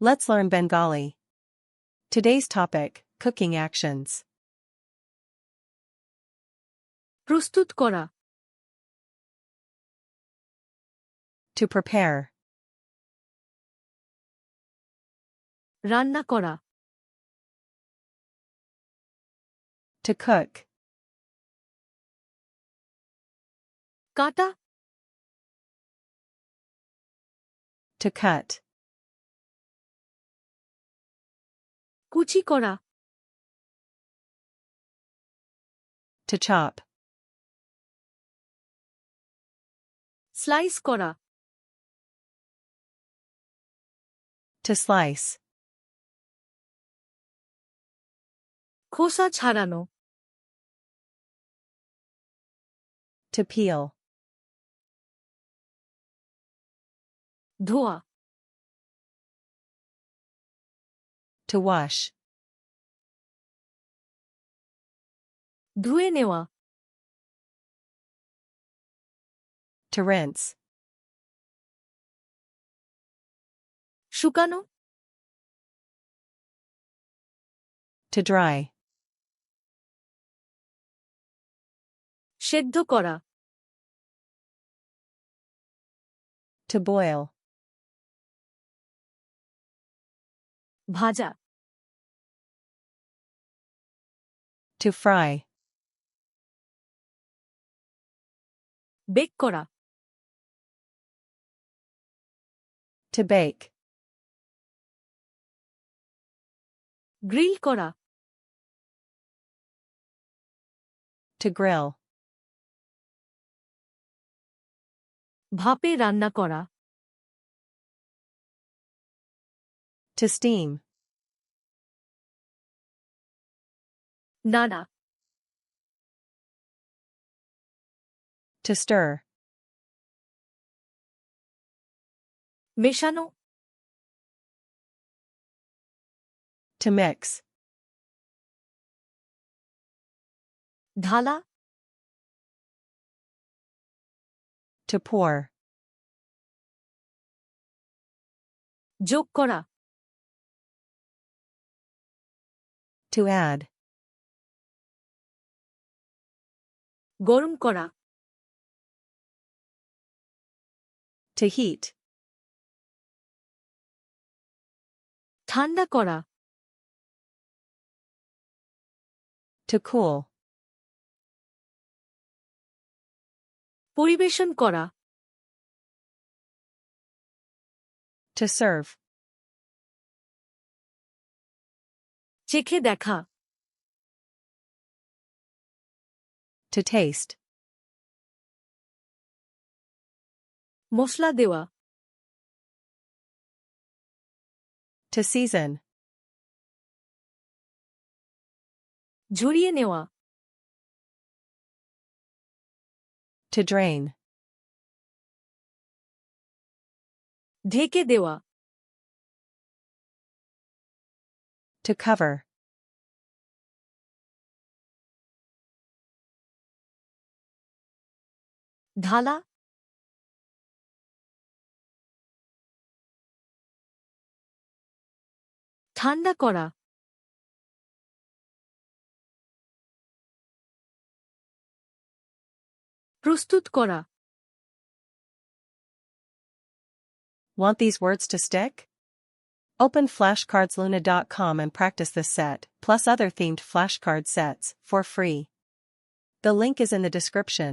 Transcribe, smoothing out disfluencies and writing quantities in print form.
Let's learn Bengali. Today's topic, cooking actions. প্রস্তুত করা, To prepare, রান্না করা, to cook, কাটা, to cut, কুচি করা, to chop, স্লাইস করা, to slice, খোসা ছাড়ানো, to peel, ধোয়া, to wash, ধুয়ে নেওয়া, to rinse, শুকানো, to dry, সেদ্ধ করা, to boil, ভাজা, to fry, বেক করা, to bake, গ্রিল করা, to grill, ভাপে রান্না করা, to steam, নাড়া, to stir, মেশানো, to mix, ঢালা, to pour, যোগ করা, to add, গরম করা, to heat, ঠান্ডা করা, to cool, পরিবেশন করা, to serve, চেখে দেখা, to taste, মশলা দেওয়া, to season, ঝরিয়ে নেওয়া, to drain, ঢেকে দেওয়া, to cover, ঢালা, ঠান্ডা করা, প্রস্তুত করা। Want these words to stick? Open FlashcardsLuna.com and practice this set, plus other themed flashcard sets, for free. The link is in the description.